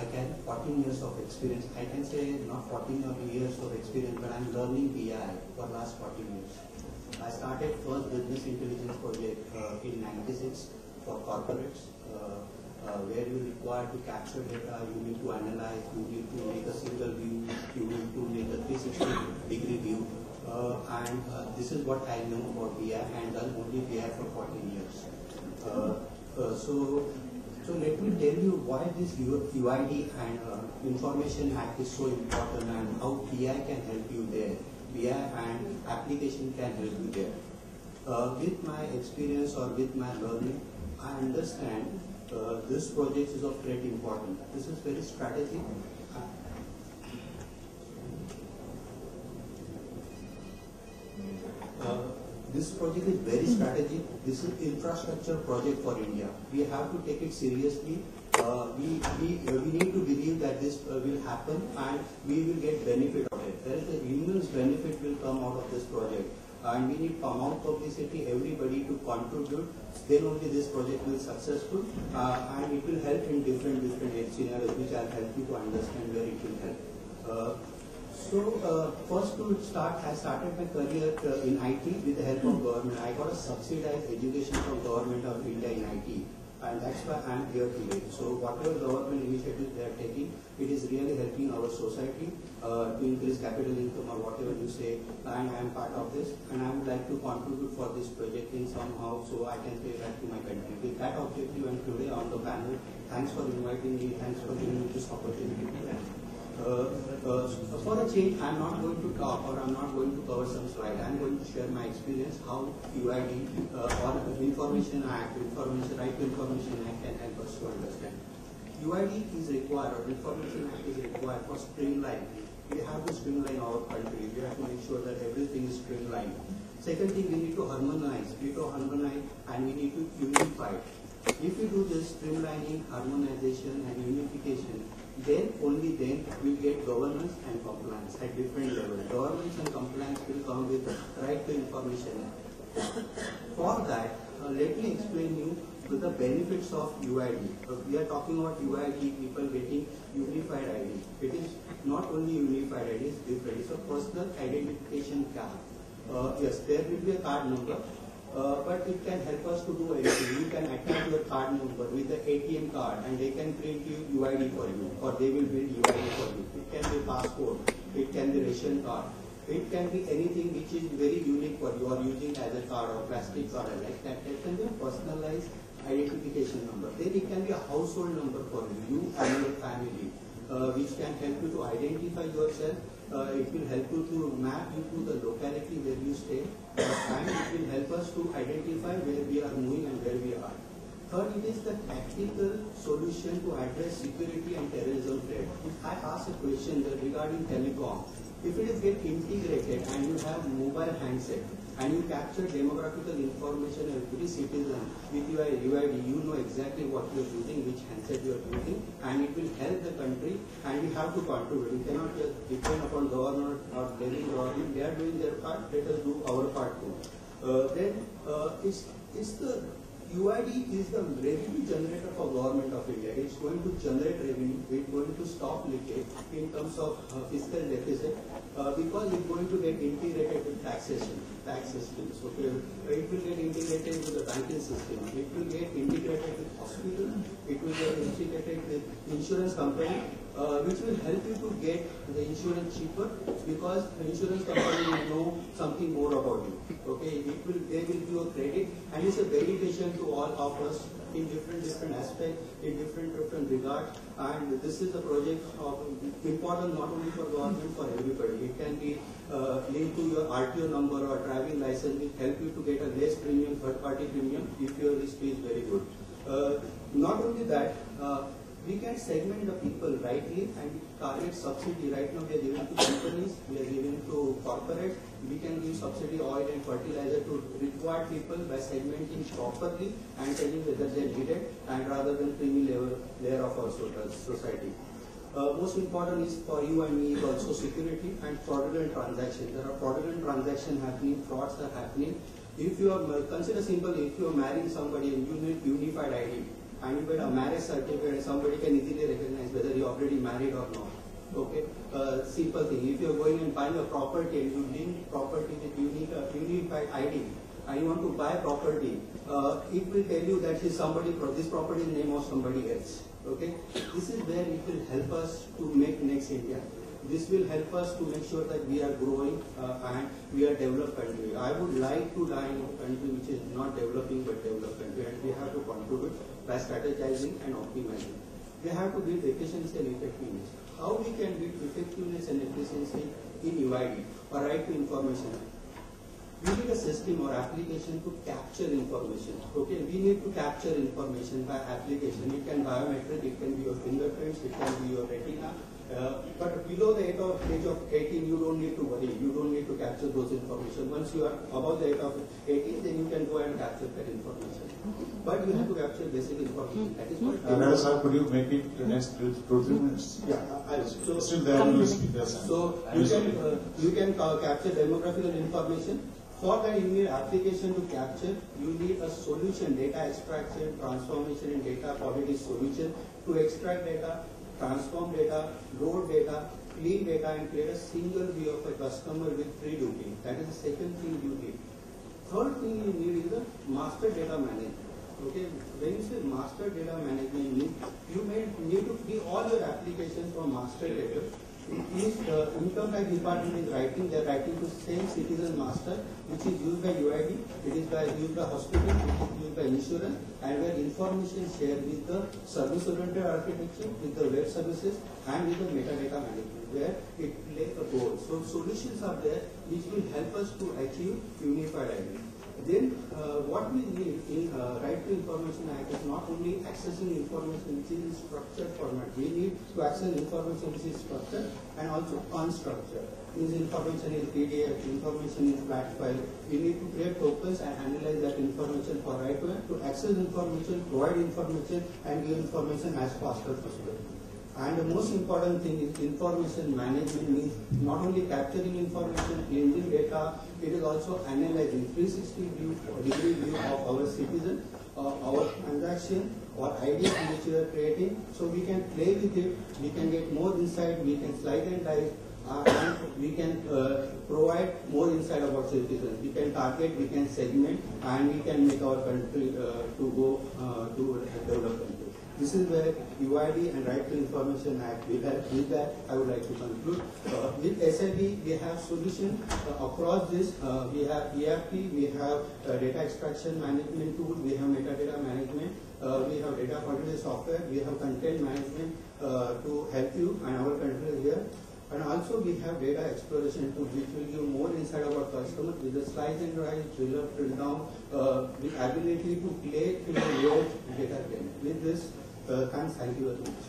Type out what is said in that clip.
I can 14 years of experience. I can say not 14 years of experience, but I'm learning BI for last 14 years. I started first business intelligence project in '96 for corporates, where you require to capture data, you need to analyze, you need to make a single view, you need to make a 360-degree view, and this is what I know about BI and done only BI for 14 years. So let me tell you why this UID and Information Act is so important and how BI can help you there. BI and application can help you there. With my experience or with my learning, I understand this project is of great importance. This is very strategic. This project is very strategic. This is infrastructure project for India. We have to take it seriously. We need to believe that this will happen and we will get benefit of it. There is a immense benefit will come out of this project. And we need amount publicity, everybody to contribute. Then only this project will be successful and it will help in different scenarios, which I'll help you to understand where it will help. First to start, I started my career in IT with the help of government. I got a subsidized education from government of India in IT, and that's why I'm here today. So whatever government initiatives they are taking, it is really helping our society to increase capital income or whatever you say, and I am part of this, and I would like to contribute for this project in somehow so I can pay back to my country. With that objective, and today on the panel, thanks for inviting me, thanks for giving me this opportunity. For a change, I'm not going to talk or I'm not going to cover some slide. I'm going to share my experience how UID or Information Act, Right to Information Act can help us to understand. UID is required or Information Act is required for streamlining. We have to streamline our country. We have to make sure that everything is streamlined. Second thing, we need to harmonize. And we need to unify. If we do this streamlining, harmonization and unification, then only then we get governance and compliance at different levels. Governance and compliance will come with right to information. For that, let me explain you the benefits of UID. We are talking about UID, people getting unified ID. It is not only unified ID, it's different. It's a personal identification card. Yes, there will be a card number. But it can help us to do anything. You can attach your card number with the ATM card and they can print you UID for you, or they will build UID for you. It can be passport, it can be ration card, it can be anything which is very unique for you or using as a card or plastic card like that. It can be a personalized identification number. Then it can be a household number for you and your family, which can help you to identify yourself. It will help you to map you to the locality where you stay, and it will help us to identify where we are moving and where we are. Third, it is the tactical solution to address security and terrorism threat. If I ask a question regarding telecom, if it is get integrated and you have mobile handset and you capture demographical information of every citizen with your UID, you know exactly what you are using, which handset you are using, and it will help the country, and we have to contribute. We cannot just depend upon government or blaming government. They are doing their part, let us do our part too. It's the UID is the revenue generator for government of India. It's going to generate revenue. It's going to stop leakage in terms of fiscal deficit because it's going to get integrated with tax systems. Okay, it will get integrated with the banking system. It will get integrated with hospital. It will get integrated with insurance company, which will help you to get the insurance cheaper because the insurance company will know something more about you. Okay, they will give a credit, and it's a validation to all of us in different aspects, in different regard. And this is a project of important not only for government, for everybody. It can be linked to your RTO number or driving license, which help you to get a less premium, third-party premium, if your risk is very good. Not only that, we can segment the people rightly and target subsidy. Right now we are giving to companies, we are giving to corporates. We can give subsidy oil and fertilizer to required people by segmenting properly and telling whether they need it, and rather than creamy layer of our society. Most important is for you and me is also security and fraudulent transactions. There are fraudulent transactions happening, frauds are happening. If you are, consider simple, if you are marrying somebody and you need unified ID, and you get a marriage certificate, somebody can easily recognize whether you're already married or not. Okay, simple thing. If you're going and buying a property and you link property with unified ID, and you want to buy property, it will tell you that this property is the name of somebody else. Okay, this is where it will help us to make next India. This will help us to make sure that we are growing and we are developed country. I would like to die in a country which is not developing but developed country, and we have to contribute by strategizing and optimizing. We have to build efficiency and effectiveness. How we can build effectiveness and efficiency in UID or right to information? We need a system or application to capture information. Okay, we need to capture information by application. It can be biometric, it can be your fingerprints, it can be your retina. But below the age of 18, you don't need to worry. You don't need to capture those information. Once you are above the age of 18, then you can go and capture that information. But you have to capture basic information. That is what. Sir, could you make it the next 2-3 minutes? Yeah. So still there will speak. So you can capture demographical information. For that, you need application to capture. You need a solution, data extraction, transformation in data quality solution to extract data, transform data, load data, clean data, and create a single view of a customer with free duty. That is the second thing you need. Third thing you need is the master data management. Okay, when you say master data management, you may need to free all your applications from master data. If the income tax department is writing, they are writing to same citizen master, which is used by UID, it is used by hospital, it is used by insurance, and where information shared with the service-oriented architecture, with the web services, and with the metadata management, where it plays a role. So solutions are there which will help us to achieve unified ID. Then what we need in Right to Information Act is not only accessing information which is in structured format. We need to access information which is structured and also unstructured. This information is PDF, information is flat file. We need to create tokens and analyze that information for right to access information, provide information, and give information as fast as possible. And the most important thing is information management means not only capturing information, cleansing data, it is also analyzing 360-degree view of our citizen, our transaction, or ideas which we are creating. So we can play with it, we can get more insight, we can slice and dice, and we can provide more insight about citizens. We can target, we can segment, and we can make our country to go to a developed country. This is where UID and Right to Information Act will help. With that, I would like to conclude. With SID, we have solution across this. We have ERP, we have data extraction management tool, we have metadata management, we have data quality software, we have content management to help you and our country here. And also we have data exploration tool which will give more insight about customers with the slice and dice, drill up, drill down, with ability to play in the real data game. With this, thank you very much.